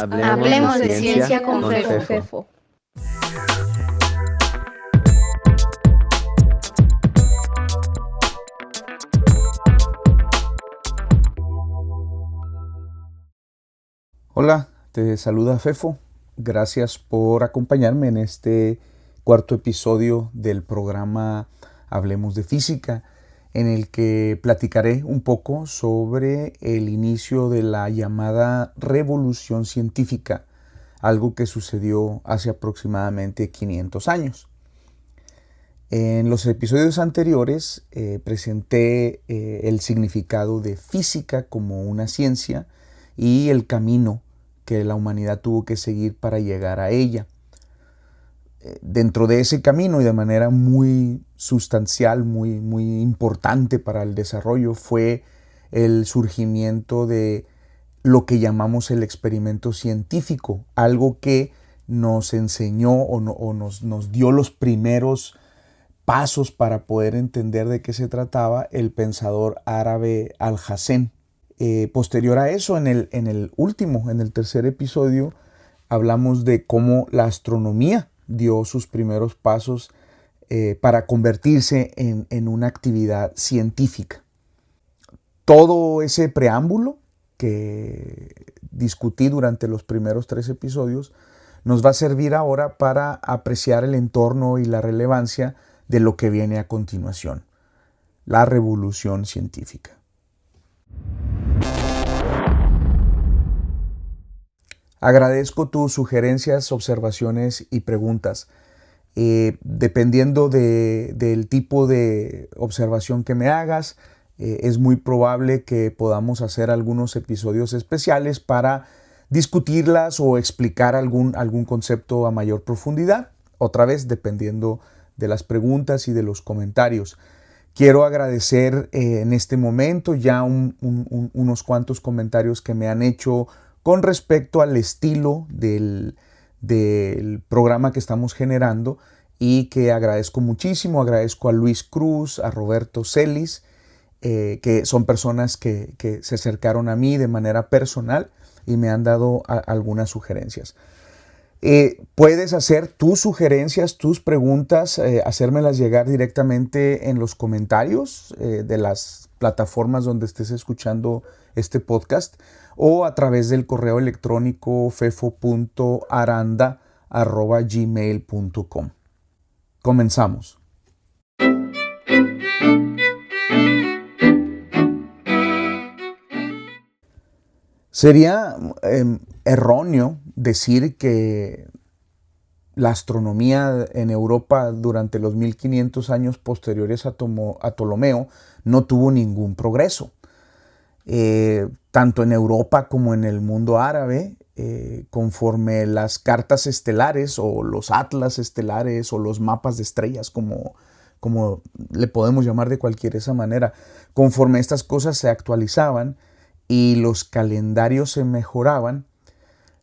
Hablemos de ciencia con Fefo. Hola, te saluda Fefo. Gracias por acompañarme en este cuarto episodio del programa Hablemos de Física, en el que platicaré un poco sobre el inicio de la llamada revolución científica, algo que sucedió hace aproximadamente 500 años. En los episodios anteriores presenté el significado de física como una ciencia y el camino que la humanidad tuvo que seguir para llegar a ella. Dentro de ese camino y de manera muy sustancial, muy importante para el desarrollo, fue el surgimiento de lo que llamamos el experimento científico, algo que nos enseñó o nos dio los primeros pasos para poder entender de qué se trataba el pensador árabe Alhazen. Posterior a eso, en el tercer episodio, hablamos de cómo la astronomía dio sus primeros pasos para convertirse en una actividad científica. Todo ese preámbulo que discutí durante los primeros 3 episodios nos va a servir ahora para apreciar el entorno y la relevancia de lo que viene a continuación, la revolución científica. Agradezco tus sugerencias, observaciones y preguntas. Dependiendo del tipo de observación que me hagas, es muy probable que podamos hacer algunos episodios especiales para discutirlas o explicar algún concepto a mayor profundidad. Otra vez, dependiendo de las preguntas y de los comentarios. Quiero agradecer en este momento ya unos cuantos comentarios que me han hecho con respecto al estilo del programa que estamos generando y que agradezco muchísimo. Agradezco a Luis Cruz, a Roberto Celis, que son personas que se acercaron a mí de manera personal y me han dado algunas sugerencias. Puedes hacer tus sugerencias, tus preguntas, hacérmelas llegar directamente en los comentarios de las plataformas donde estés escuchando este podcast o a través del correo electrónico fefo.aranda@gmail.com. Comenzamos. Sería erróneo decir que la astronomía en Europa durante los 1500 años posteriores a Ptolomeo no tuvo ningún progreso. Tanto en Europa como en el mundo árabe, conforme las cartas estelares o los atlas estelares o los mapas de estrellas, como le podemos llamar de cualquier esa manera, conforme estas cosas se actualizaban y los calendarios se mejoraban,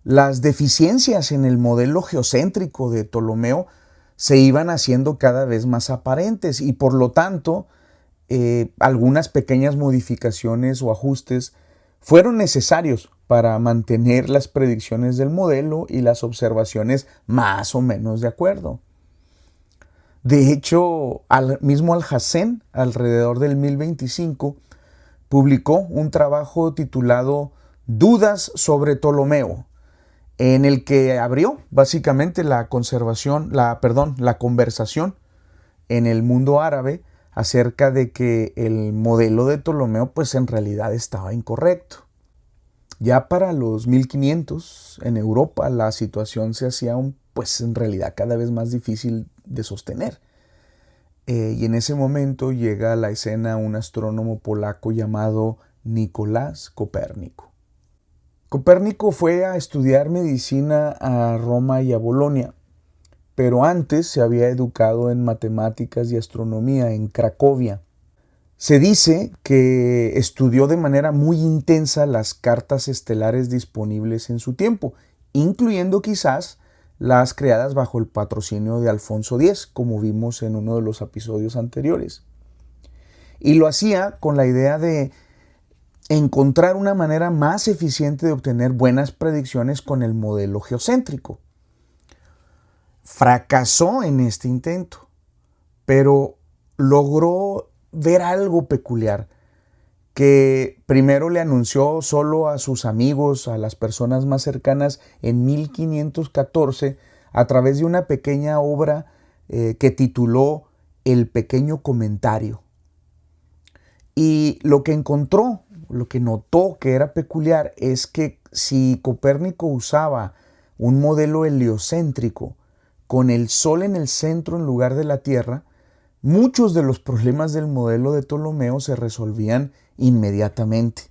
las deficiencias en el modelo geocéntrico de Ptolomeo se iban haciendo cada vez más aparentes y por lo tanto algunas pequeñas modificaciones o ajustes fueron necesarios para mantener las predicciones del modelo y las observaciones más o menos de acuerdo. De hecho, mismo Alhazen, alrededor del 1025, publicó un trabajo titulado Dudas sobre Ptolomeo, en el que abrió básicamente la conversación en el mundo árabe acerca de que el modelo de Ptolomeo pues en realidad estaba incorrecto. Ya para los 1500 en Europa la situación se hacía pues en realidad cada vez más difícil de sostener. Y en ese momento llega a la escena un astrónomo polaco llamado Nicolás Copérnico. Copérnico fue a estudiar medicina a Roma y a Bolonia, pero antes se había educado en matemáticas y astronomía en Cracovia. Se dice que estudió de manera muy intensa las cartas estelares disponibles en su tiempo, incluyendo quizás las creadas bajo el patrocinio de Alfonso X, como vimos en uno de los episodios anteriores. Y lo hacía con la idea de encontrar una manera más eficiente de obtener buenas predicciones con el modelo geocéntrico. Fracasó en este intento, pero logró ver algo peculiar que primero le anunció solo a sus amigos, a las personas más cercanas en 1514 a través de una pequeña obra que tituló El Pequeño Comentario. Y lo que encontró, lo que notó que era peculiar es que si Copérnico usaba un modelo heliocéntrico con el Sol en el centro en lugar de la Tierra, muchos de los problemas del modelo de Ptolomeo se resolvían inmediatamente.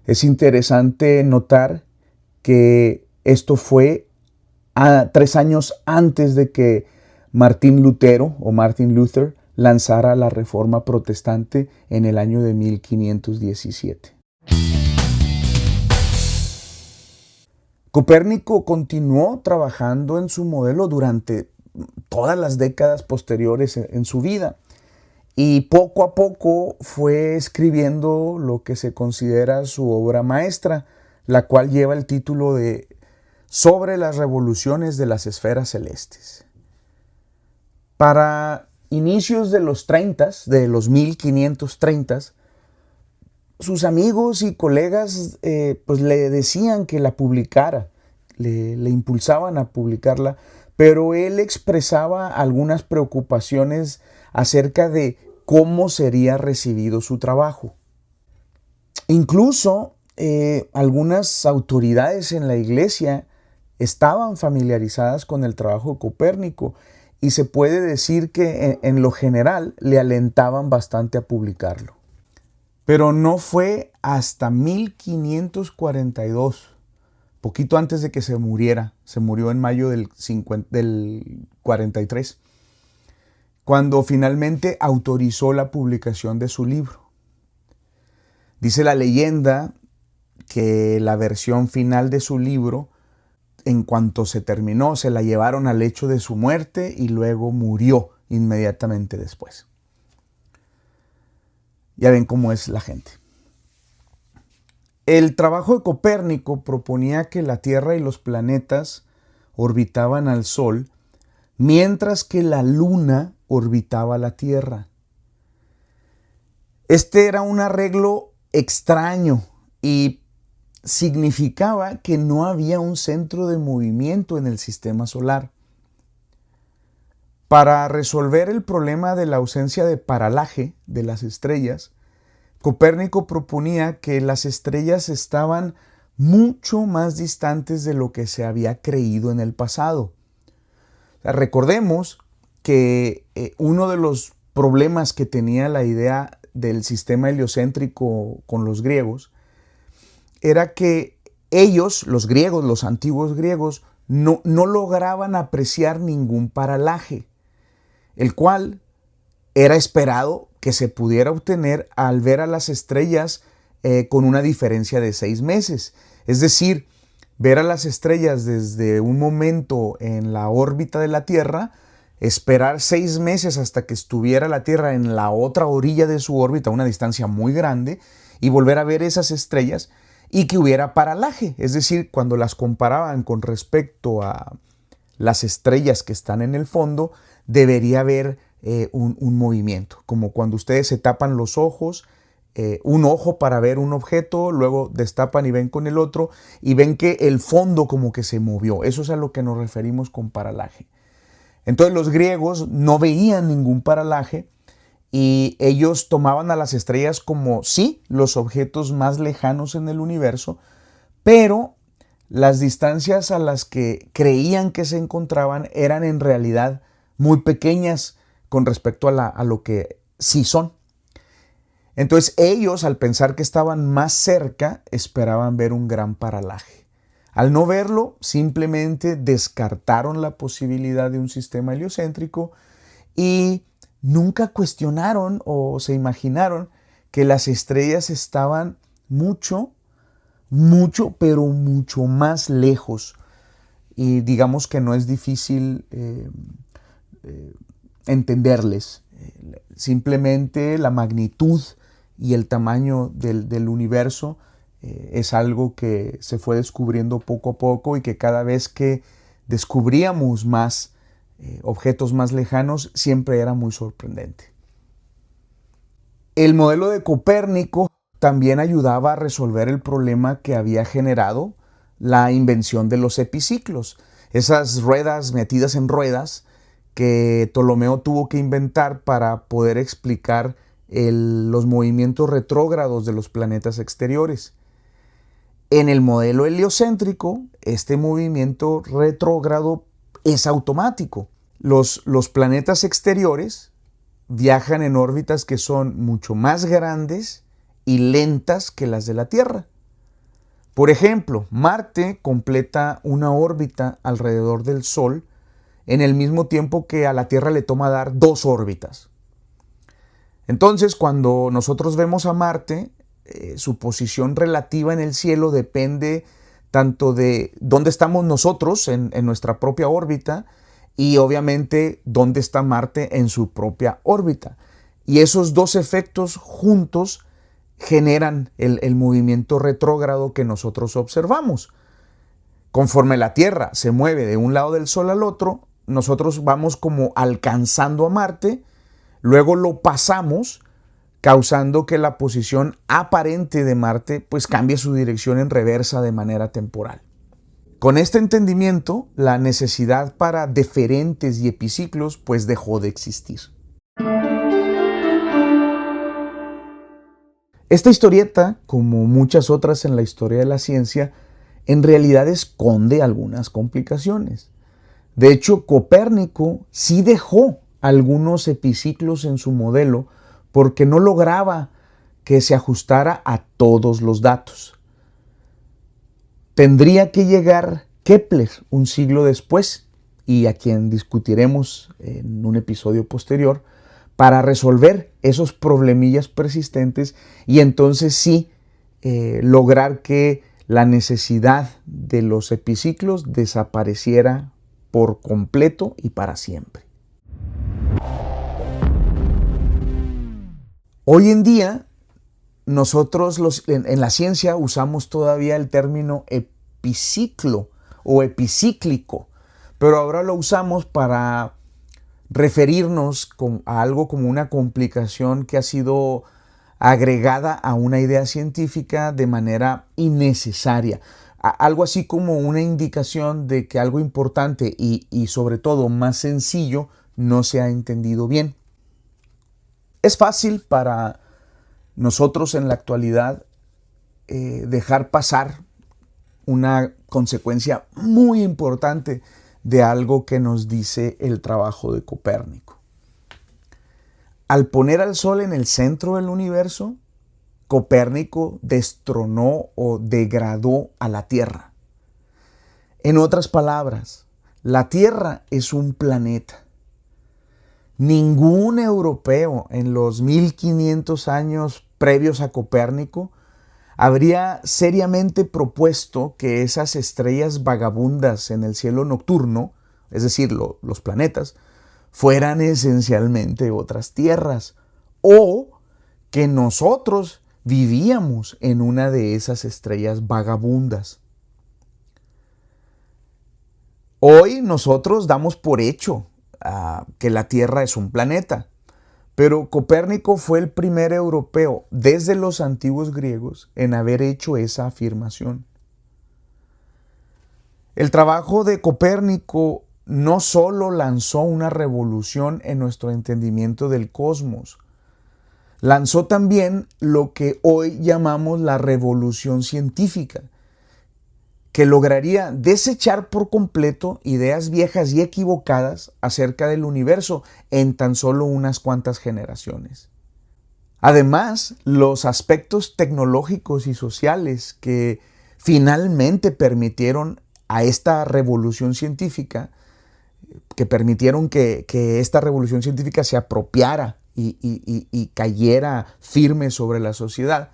Es interesante notar que esto fue 3 años antes de que Martín Luther lanzara la Reforma Protestante en el año de 1517. Copérnico continuó trabajando en su modelo durante todas las décadas posteriores en su vida y poco a poco fue escribiendo lo que se considera su obra maestra, la cual lleva el título de Sobre las revoluciones de las esferas celestes. Para inicios de los 30, de los 1530, sus amigos y colegas pues le decían que la publicara, le impulsaban a publicarla, pero él expresaba algunas preocupaciones acerca de cómo sería recibido su trabajo. Incluso algunas autoridades en la iglesia estaban familiarizadas con el trabajo de Copérnico y se puede decir que en lo general le alentaban bastante a publicarlo. Pero no fue hasta 1542, poquito antes de que se muriera, se murió en mayo del 43, cuando finalmente autorizó la publicación de su libro. Dice la leyenda que la versión final de su libro, en cuanto se terminó, se la llevaron al lecho de su muerte y luego murió inmediatamente después. Ya ven cómo es la gente. El trabajo de Copérnico proponía que la Tierra y los planetas orbitaban al Sol, mientras que la Luna orbitaba la Tierra. Este era un arreglo extraño y significaba que no había un centro de movimiento en el sistema solar. Para resolver el problema de la ausencia de paralaje de las estrellas, Copérnico proponía que las estrellas estaban mucho más distantes de lo que se había creído en el pasado. Recordemos que uno de los problemas que tenía la idea del sistema heliocéntrico con los griegos era que ellos, los griegos, los antiguos griegos, no lograban apreciar ningún paralaje, el cual era esperado que se pudiera obtener al ver a las estrellas con una diferencia de 6 meses. Es decir, ver a las estrellas desde un momento en la órbita de la Tierra, esperar 6 meses hasta que estuviera la Tierra en la otra orilla de su órbita, una distancia muy grande, y volver a ver esas estrellas y que hubiera paralaje. Es decir, cuando las comparaban con respecto a las estrellas que están en el fondo, debería haber un movimiento, como cuando ustedes se tapan los ojos, un ojo para ver un objeto, luego destapan y ven con el otro y ven que el fondo como que se movió. Eso es a lo que nos referimos con paralaje. Entonces los griegos no veían ningún paralaje y ellos tomaban a las estrellas como sí, los objetos más lejanos en el universo, pero las distancias a las que creían que se encontraban eran en realidad muy pequeñas con respecto a lo que sí son. Entonces ellos, al pensar que estaban más cerca, esperaban ver un gran paralaje. Al no verlo, simplemente descartaron la posibilidad de un sistema heliocéntrico y nunca cuestionaron o se imaginaron que las estrellas estaban mucho, pero mucho más lejos. Y digamos que no es difícil entenderles. Simplemente la magnitud y el tamaño del universo es algo que se fue descubriendo poco a poco y que cada vez que descubríamos más objetos más lejanos, siempre era muy sorprendente. El modelo de Copérnico también ayudaba a resolver el problema que había generado la invención de los epiciclos, esas ruedas metidas en ruedas que Ptolomeo tuvo que inventar para poder explicar los movimientos retrógrados de los planetas exteriores. En el modelo heliocéntrico, este movimiento retrógrado es automático. Los planetas exteriores viajan en órbitas que son mucho más grandes y lentas que las de la Tierra. Por ejemplo, Marte completa una órbita alrededor del Sol en el mismo tiempo que a la Tierra le toma dar 2 órbitas. Entonces, cuando nosotros vemos a Marte, su posición relativa en el cielo depende tanto de dónde estamos nosotros en nuestra propia órbita y obviamente dónde está Marte en su propia órbita. Y esos dos efectos juntos generan el movimiento retrógrado que nosotros observamos. Conforme la Tierra se mueve de un lado del Sol al otro, nosotros vamos como alcanzando a Marte, luego lo pasamos, causando que la posición aparente de Marte pues cambie su dirección en reversa de manera temporal. Con este entendimiento, la necesidad para deferentes y epiciclos pues dejó de existir. Esta historieta, como muchas otras en la historia de la ciencia, en realidad esconde algunas complicaciones. De hecho, Copérnico sí dejó algunos epiciclos en su modelo porque no lograba que se ajustara a todos los datos. Tendría que llegar Kepler un siglo después, y a quien discutiremos en un episodio posterior, para resolver esos problemillas persistentes y entonces sí lograr que la necesidad de los epiciclos desapareciera por completo y para siempre. Hoy en día, nosotros en la ciencia usamos todavía el término epiciclo o epicíclico, pero ahora lo usamos para referirnos a algo como una complicación que ha sido agregada a una idea científica de manera innecesaria. Algo así como una indicación de que algo importante y sobre todo más sencillo no se ha entendido bien. Es fácil para nosotros en la actualidad dejar pasar una consecuencia muy importante de algo que nos dice el trabajo de Copérnico. Al poner al Sol en el centro del universo, Copérnico destronó o degradó a la Tierra. En otras palabras, la Tierra es un planeta. Ningún europeo en los 1500 años previos a Copérnico habría seriamente propuesto que esas estrellas vagabundas en el cielo nocturno, es decir, los planetas, fueran esencialmente otras tierras, o que nosotros vivíamos en una de esas estrellas vagabundas. Hoy nosotros damos por hecho que la Tierra es un planeta, pero Copérnico fue el primer europeo desde los antiguos griegos en haber hecho esa afirmación. El trabajo de Copérnico no solo lanzó una revolución en nuestro entendimiento del cosmos, lanzó también lo que hoy llamamos la revolución científica, que lograría desechar por completo ideas viejas y equivocadas acerca del universo en tan solo unas cuantas generaciones. Además, los aspectos tecnológicos y sociales que finalmente permitieron a esta revolución científica, que permitieron que esta revolución científica se apropiara y cayera firme sobre la sociedad,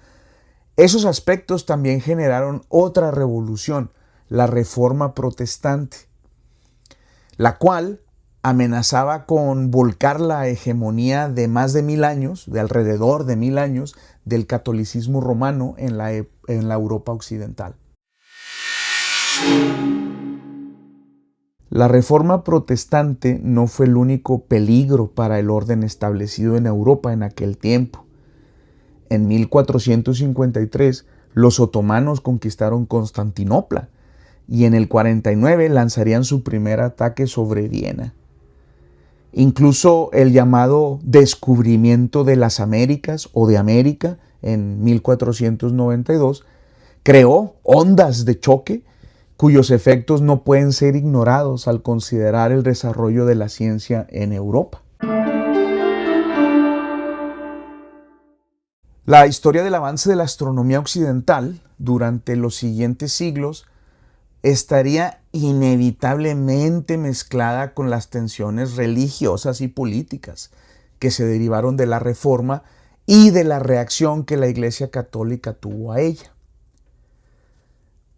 esos aspectos también generaron otra revolución, la Reforma Protestante, la cual amenazaba con volcar la hegemonía de más de 1000 años, de alrededor de 1000 años, del catolicismo romano en la Europa occidental. La Reforma protestante no fue el único peligro para el orden establecido en Europa en aquel tiempo. En 1453, los otomanos conquistaron Constantinopla y en el 49 lanzarían su primer ataque sobre Viena. Incluso el llamado descubrimiento de las Américas o de América en 1492 creó ondas de choque cuyos efectos no pueden ser ignorados al considerar el desarrollo de la ciencia en Europa. La historia del avance de la astronomía occidental durante los siguientes siglos estaría inevitablemente mezclada con las tensiones religiosas y políticas que se derivaron de la Reforma y de la reacción que la Iglesia Católica tuvo a ella.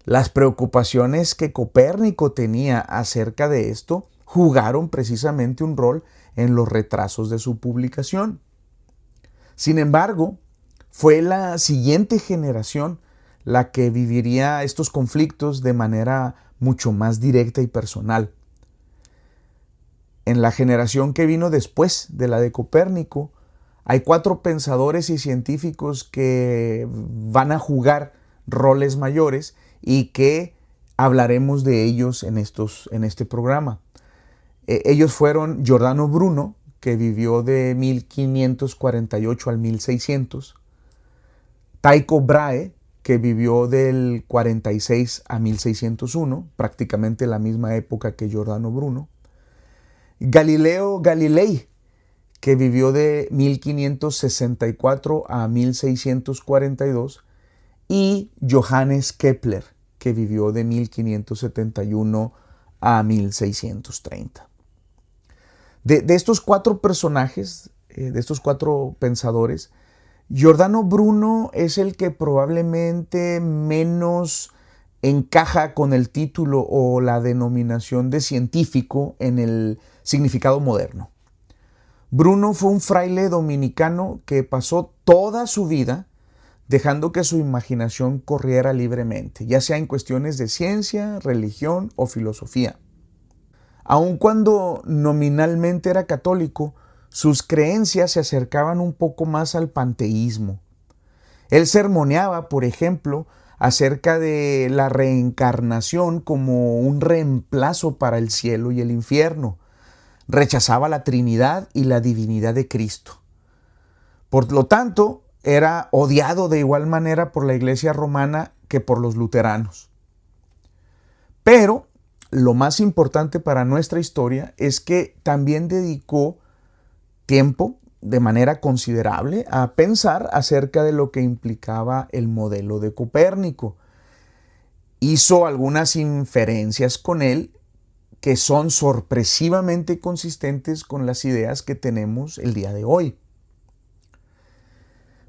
Las preocupaciones que Copérnico tenía acerca de esto jugaron precisamente un rol en los retrasos de su publicación. Sin embargo, fue la siguiente generación la que viviría estos conflictos de manera mucho más directa y personal. En la generación que vino después de la de Copérnico, hay 4 pensadores y científicos que van a jugar roles mayores y que hablaremos de ellos en este programa. Ellos fueron Giordano Bruno, que vivió de 1548 al 1600, Tycho Brahe, que vivió del 46 a 1601, prácticamente la misma época que Giordano Bruno, Galileo Galilei, que vivió de 1564 a 1642, y Johannes Kepler, que vivió de 1571 a 1630. De estos 4 personajes, de estos 4 pensadores, Giordano Bruno es el que probablemente menos encaja con el título o la denominación de científico en el significado moderno. Bruno fue un fraile dominicano que pasó toda su vida dejando que su imaginación corriera libremente, ya sea en cuestiones de ciencia, religión o filosofía. Aun cuando nominalmente era católico, sus creencias se acercaban un poco más al panteísmo. Él sermoneaba, por ejemplo, acerca de la reencarnación como un reemplazo para el cielo y el infierno. Rechazaba la Trinidad y la divinidad de Cristo. Por lo tanto, era odiado de igual manera por la Iglesia romana que por los luteranos. Pero lo más importante para nuestra historia es que también dedicó tiempo de manera considerable a pensar acerca de lo que implicaba el modelo de Copérnico. Hizo algunas inferencias con él que son sorpresivamente consistentes con las ideas que tenemos el día de hoy.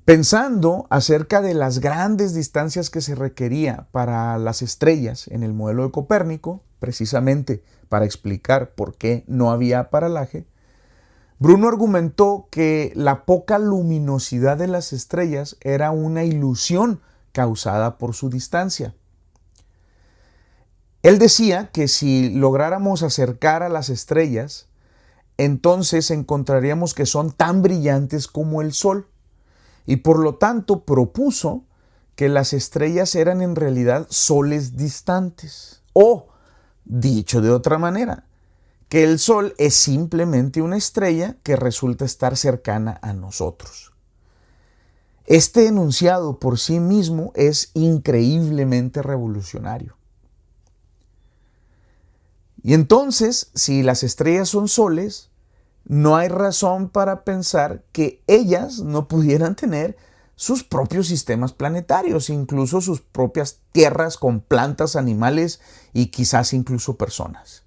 Pensando acerca de las grandes distancias que se requería para las estrellas en el modelo de Copérnico, precisamente para explicar por qué no había paralaje, Bruno argumentó que la poca luminosidad de las estrellas era una ilusión causada por su distancia. Él decía que si lográramos acercar a las estrellas, entonces encontraríamos que son tan brillantes como el Sol, y por lo tanto propuso que las estrellas eran en realidad soles distantes, o, dicho de otra manera, que el Sol es simplemente una estrella que resulta estar cercana a nosotros. Este enunciado por sí mismo es increíblemente revolucionario. Y entonces, si las estrellas son soles, no hay razón para pensar que ellas no pudieran tener sus propios sistemas planetarios, incluso sus propias tierras con plantas, animales y quizás incluso personas.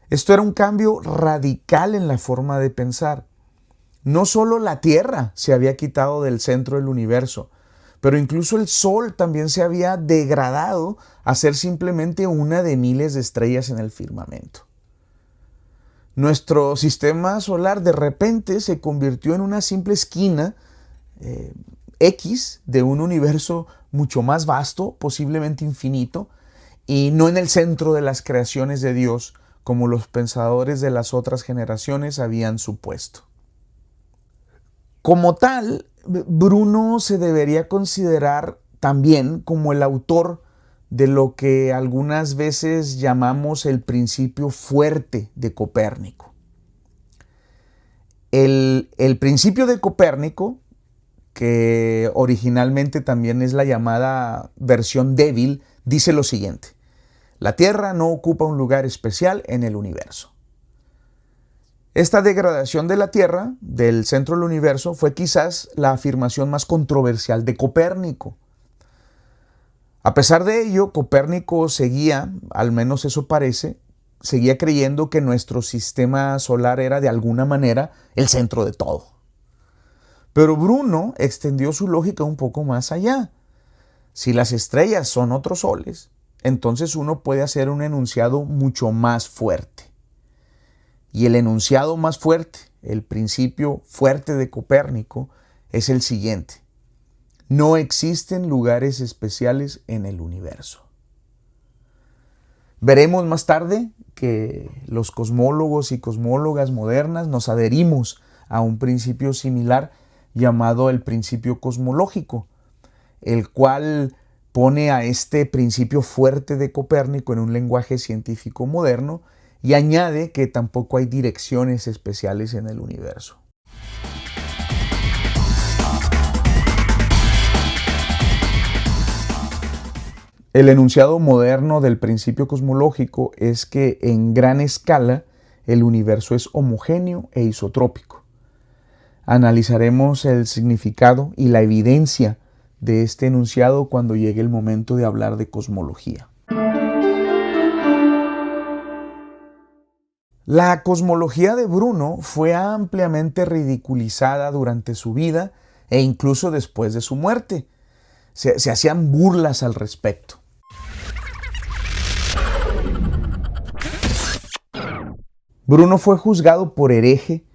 Esto era un cambio radical en la forma de pensar. No solo la Tierra se había quitado del centro del universo, pero incluso el Sol también se había degradado a ser simplemente una de miles de estrellas en el firmamento. nuestro sistema solar de repente se convirtió en una simple esquina X de un universo mucho más vasto, posiblemente infinito, y no en el centro de las creaciones de Dios, como los pensadores de las otras generaciones habían supuesto. Como tal, Bruno se debería considerar también como el autor de lo que algunas veces llamamos el principio fuerte de Copérnico. El principio de Copérnico, que originalmente también es la llamada versión débil, dice lo siguiente: la Tierra no ocupa un lugar especial en el universo. Esta degradación de la Tierra, del centro del universo, fue quizás la afirmación más controversial de Copérnico. A pesar de ello, Copérnico seguía, al menos eso parece, seguía creyendo que nuestro sistema solar era de alguna manera el centro de todo. Pero Bruno extendió su lógica un poco más allá. Si las estrellas son otros soles, entonces uno puede hacer un enunciado mucho más fuerte. Y el enunciado más fuerte, el principio fuerte de Copérnico, es el siguiente: no existen lugares especiales en el universo. Veremos más tarde que los cosmólogos y cosmólogas modernas nos adherimos a un principio similar llamado el principio cosmológico, el cual pone a este principio fuerte de Copérnico en un lenguaje científico moderno y añade que tampoco hay direcciones especiales en el universo. El enunciado moderno del principio cosmológico es que en gran escala el universo es homogéneo e isotrópico. Analizaremos el significado y la evidencia de este enunciado cuando llegue el momento de hablar de cosmología. La cosmología de Bruno fue ampliamente ridiculizada durante su vida e incluso después de su muerte. Se hacían burlas al respecto. Bruno fue juzgado por hereje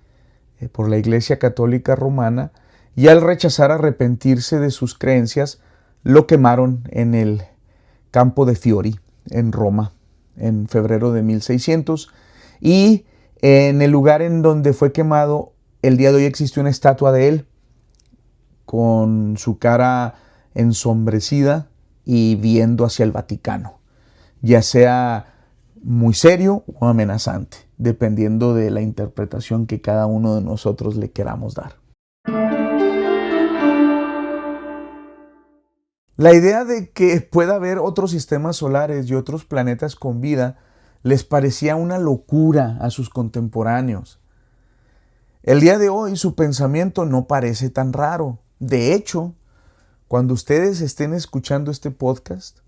por la Iglesia Católica Romana y al rechazar arrepentirse de sus creencias lo quemaron en el Campo de Fiori en Roma en febrero de 1600. Y en el lugar en donde fue quemado, el día de hoy existe una estatua de él con su cara ensombrecida y viendo hacia el Vaticano, ya sea muy serio o amenazante, dependiendo de la interpretación que cada uno de nosotros le queramos dar. La idea de que pueda haber otros sistemas solares y otros planetas con vida les parecía una locura a sus contemporáneos. El día de hoy su pensamiento no parece tan raro. De hecho, cuando ustedes estén escuchando este podcast,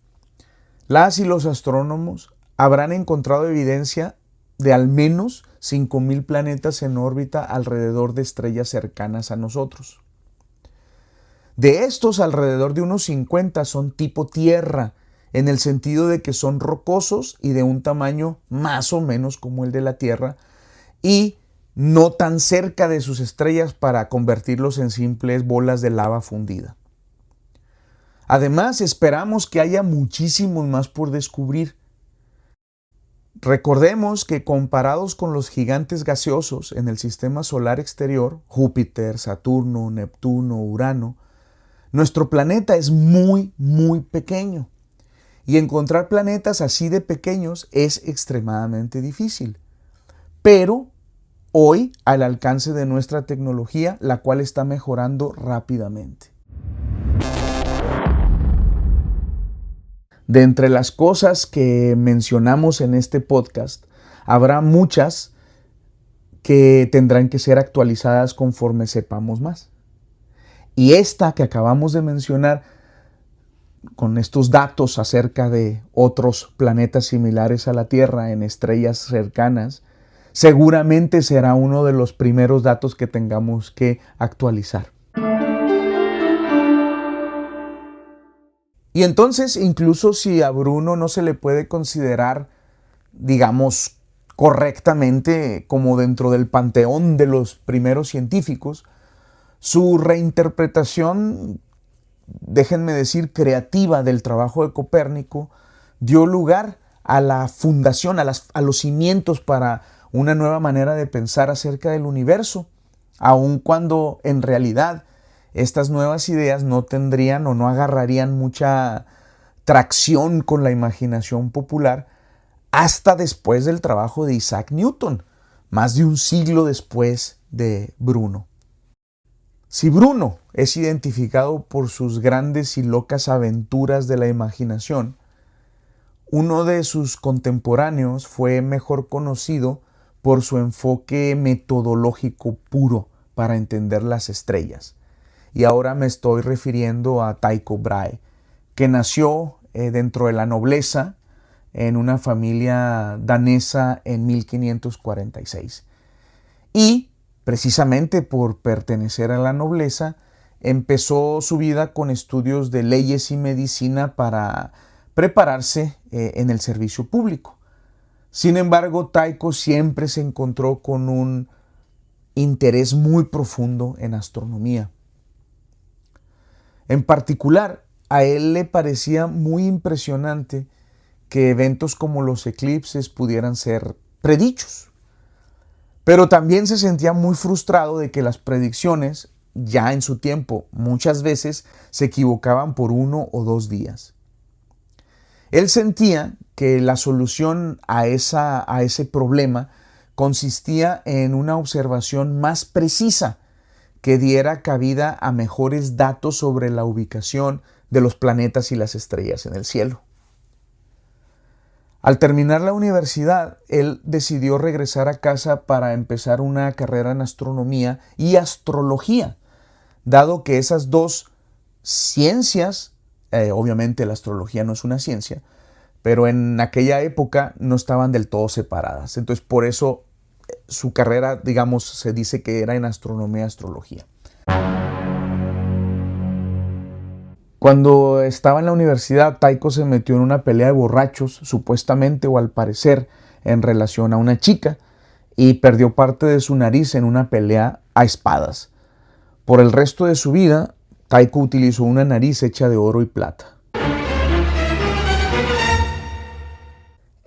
las y los astrónomos habrán encontrado evidencia de al menos 5,000 planetas en órbita alrededor de estrellas cercanas a nosotros. De estos, alrededor de unos 50 son tipo Tierra, en el sentido de que son rocosos y de un tamaño más o menos como el de la Tierra, y no tan cerca de sus estrellas para convertirlos en simples bolas de lava fundida. Además, esperamos que haya muchísimos más por descubrir. Recordemos que comparados con los gigantes gaseosos en el sistema solar exterior, Júpiter, Saturno, Neptuno, Urano, nuestro planeta es muy, muy pequeño. Y encontrar planetas así de pequeños es extremadamente difícil. Pero hoy, al alcance de nuestra tecnología, la cual está mejorando rápidamente. De entre las cosas que mencionamos en este podcast, habrá muchas que tendrán que ser actualizadas conforme sepamos más. Y esta que acabamos de mencionar, con estos datos acerca de otros planetas similares a la Tierra en estrellas cercanas, seguramente será uno de los primeros datos que tengamos que actualizar. Y entonces, incluso si a Bruno no se le puede considerar, digamos, correctamente como dentro del panteón de los primeros científicos, su reinterpretación, déjenme decir, creativa del trabajo de Copérnico, dio lugar a la fundación, a los cimientos para una nueva manera de pensar acerca del universo, aun cuando en realidad estas nuevas ideas no tendrían o no agarrarían mucha tracción con la imaginación popular hasta después del trabajo de Isaac Newton, más de un siglo después de Bruno. Si Bruno es identificado por sus grandes y locas aventuras de la imaginación, uno de sus contemporáneos fue mejor conocido por su enfoque metodológico puro para entender las estrellas. Y ahora me estoy refiriendo a Tycho Brahe, que nació dentro de la nobleza en una familia danesa en 1546. Y, precisamente por pertenecer a la nobleza, empezó su vida con estudios de leyes y medicina para prepararse en el servicio público. Sin embargo, Tycho siempre se encontró con un interés muy profundo en astronomía. En particular, a él le parecía muy impresionante que eventos como los eclipses pudieran ser predichos. Pero también se sentía muy frustrado de que las predicciones, ya en su tiempo, muchas veces se equivocaban por 1 o 2 días. Él sentía que la solución a ese problema consistía en una observación más precisa que diera cabida a mejores datos sobre la ubicación de los planetas y las estrellas en el cielo. Al terminar la universidad, él decidió regresar a casa para empezar una carrera en astronomía y astrología, dado que esas dos ciencias, obviamente la astrología no es una ciencia, pero en aquella época no estaban del todo separadas. Entonces, por eso su carrera, digamos, se dice que era en astronomía y astrología. Cuando estaba en la universidad, Tycho se metió en una pelea de borrachos, supuestamente o al parecer, en relación a una chica, y perdió parte de su nariz en una pelea a espadas. Por el resto de su vida, Tycho utilizó una nariz hecha de oro y plata.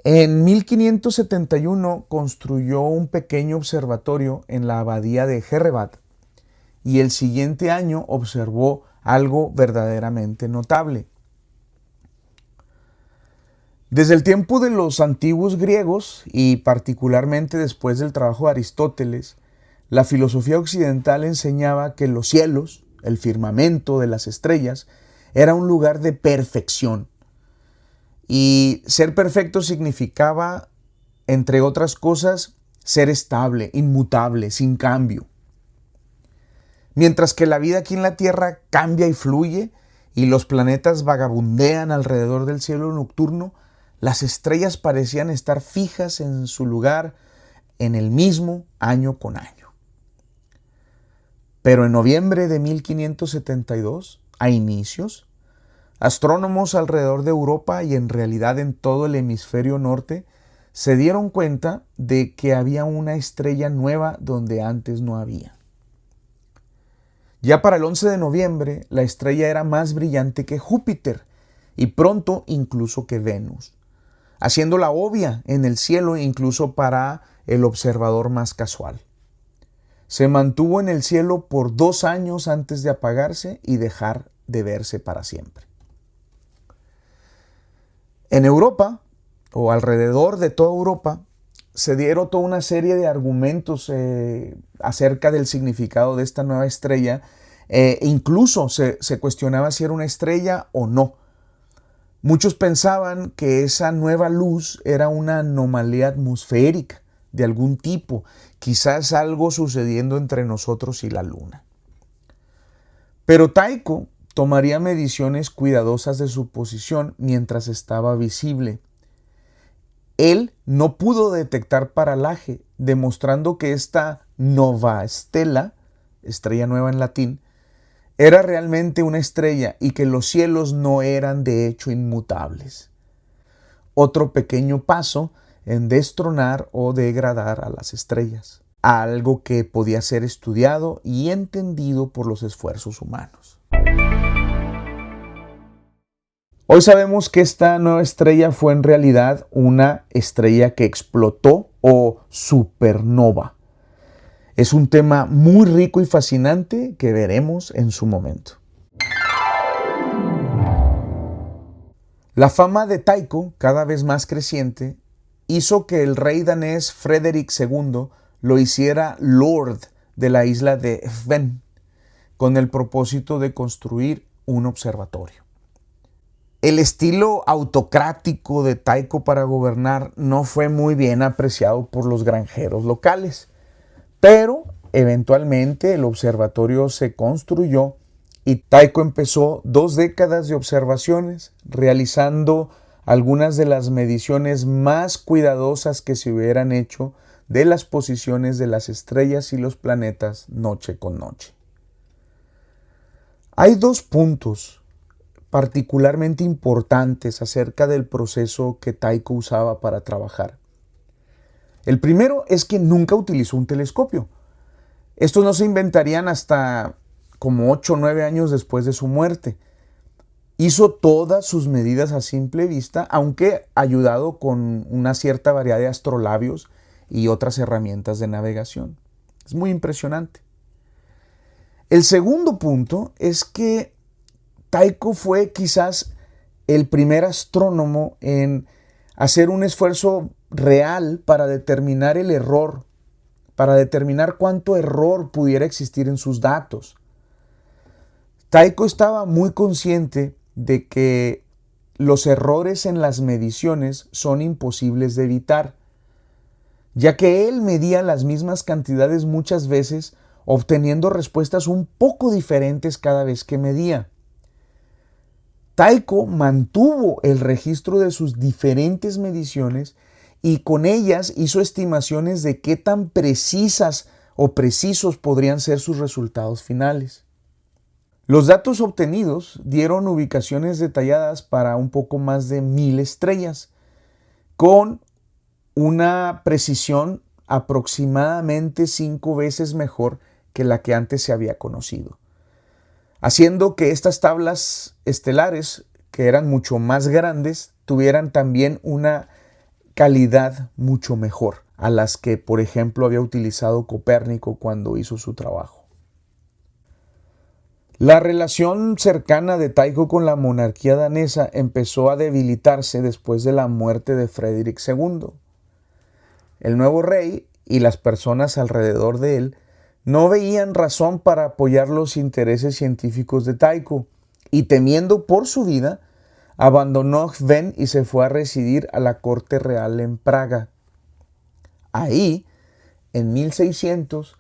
En 1571 construyó un pequeño observatorio en la abadía de Herrebat y el siguiente año observó algo verdaderamente notable. Desde el tiempo de los antiguos griegos y particularmente después del trabajo de Aristóteles, la filosofía occidental enseñaba que los cielos, el firmamento de las estrellas, era un lugar de perfección. Y ser perfecto significaba, entre otras cosas, ser estable, inmutable, sin cambio. Mientras que la vida aquí en la Tierra cambia y fluye y los planetas vagabundean alrededor del cielo nocturno, las estrellas parecían estar fijas en su lugar en el mismo año con año. Pero en noviembre de 1572, a inicios, astrónomos alrededor de Europa y en realidad en todo el hemisferio norte se dieron cuenta de que había una estrella nueva donde antes no había. Ya para el 11 de noviembre, la estrella era más brillante que Júpiter y pronto incluso que Venus, haciéndola obvia en el cielo incluso para el observador más casual. Se mantuvo en el cielo por 2 años antes de apagarse y dejar de verse para siempre. En Europa, o alrededor de toda Europa, se dieron toda una serie de argumentos acerca del significado de esta nueva estrella. Incluso se cuestionaba si era una estrella o no. Muchos pensaban que esa nueva luz era una anomalía atmosférica de algún tipo, quizás algo sucediendo entre nosotros y la luna. Pero Tycho tomaría mediciones cuidadosas de su posición mientras estaba visible. Él no pudo detectar paralaje, demostrando que esta nova stella, estrella nueva en latín, era realmente una estrella y que los cielos no eran de hecho inmutables. Otro pequeño paso en destronar o degradar a las estrellas, algo que podía ser estudiado y entendido por los esfuerzos humanos. Hoy sabemos que esta nueva estrella fue en realidad una estrella que explotó o supernova. Es un tema muy rico y fascinante que veremos en su momento. La fama de Tycho, cada vez más creciente, hizo que el rey danés Frederick II lo hiciera Lord de la isla de Hven, con el propósito de construir un observatorio. El estilo autocrático de Tycho para gobernar no fue muy bien apreciado por los granjeros locales, pero eventualmente el observatorio se construyó y Tycho empezó 2 décadas de observaciones, realizando algunas de las mediciones más cuidadosas que se hubieran hecho de las posiciones de las estrellas y los planetas noche con noche. Hay 2 puntos particularmente importantes acerca del proceso que Tycho usaba para trabajar. El primero es que nunca utilizó un telescopio. Estos no se inventarían hasta como 8 o 9 años después de su muerte. Hizo todas sus medidas a simple vista, aunque ayudado con una cierta variedad de astrolabios y otras herramientas de navegación. Es muy impresionante. El segundo punto es que Tycho fue quizás el primer astrónomo en hacer un esfuerzo real para determinar el error, para determinar cuánto error pudiera existir en sus datos. Tycho estaba muy consciente de que los errores en las mediciones son imposibles de evitar, ya que él medía las mismas cantidades muchas veces, obteniendo respuestas un poco diferentes cada vez que medía. Tycho mantuvo el registro de sus diferentes mediciones y con ellas hizo estimaciones de qué tan precisas o precisos podrían ser sus resultados finales. Los datos obtenidos dieron ubicaciones detalladas para un poco más de 1000 estrellas, con una precisión aproximadamente 5 veces mejor que la que antes se había conocido, haciendo que estas tablas estelares, que eran mucho más grandes, tuvieran también una calidad mucho mejor a las que, por ejemplo, había utilizado Copérnico cuando hizo su trabajo. La relación cercana de Tycho con la monarquía danesa empezó a debilitarse después de la muerte de Frederick II. El nuevo rey y las personas alrededor de él no veían razón para apoyar los intereses científicos de Tycho y, temiendo por su vida, abandonó Hven y se fue a residir a la corte real en Praga. Ahí, en 1600,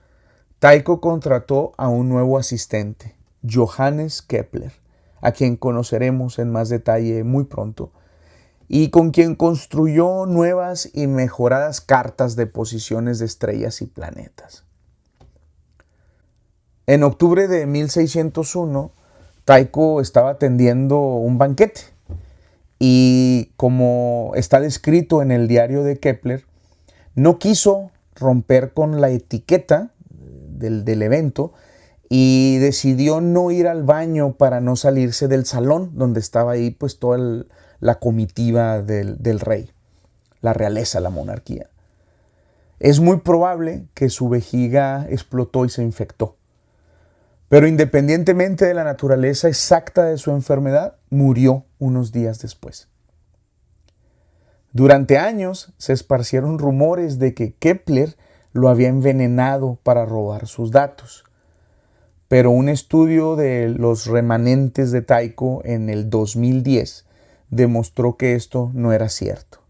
Tycho contrató a un nuevo asistente, Johannes Kepler, a quien conoceremos en más detalle muy pronto, y con quien construyó nuevas y mejoradas cartas de posiciones de estrellas y planetas. En octubre de 1601, Tycho estaba atendiendo un banquete y, como está descrito en el diario de Kepler, no quiso romper con la etiqueta del evento y decidió no ir al baño para no salirse del salón donde estaba ahí pues toda la comitiva del rey, la realeza, la monarquía. Es muy probable que su vejiga explotó y se infectó. Pero independientemente de la naturaleza exacta de su enfermedad, murió unos días después. Durante años se esparcieron rumores de que Kepler lo había envenenado para robar sus datos. Pero un estudio de los remanentes de Tycho en el 2010 demostró que esto no era cierto.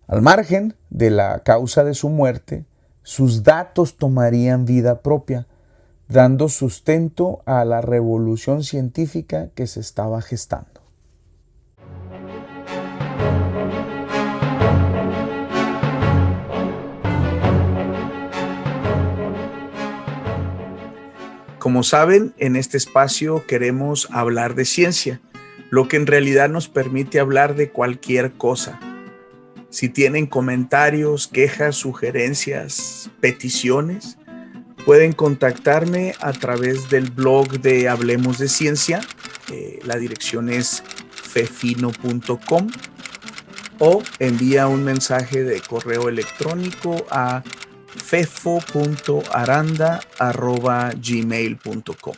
Al margen de la causa de su muerte, sus datos tomarían vida propia, dando sustento a la revolución científica que se estaba gestando. Como saben, en este espacio queremos hablar de ciencia, lo que en realidad nos permite hablar de cualquier cosa. Si tienen comentarios, quejas, sugerencias, peticiones, pueden contactarme a través del blog de Hablemos de Ciencia. La dirección es fefino.com, o envía un mensaje de correo electrónico a fefo.aranda@gmail.com.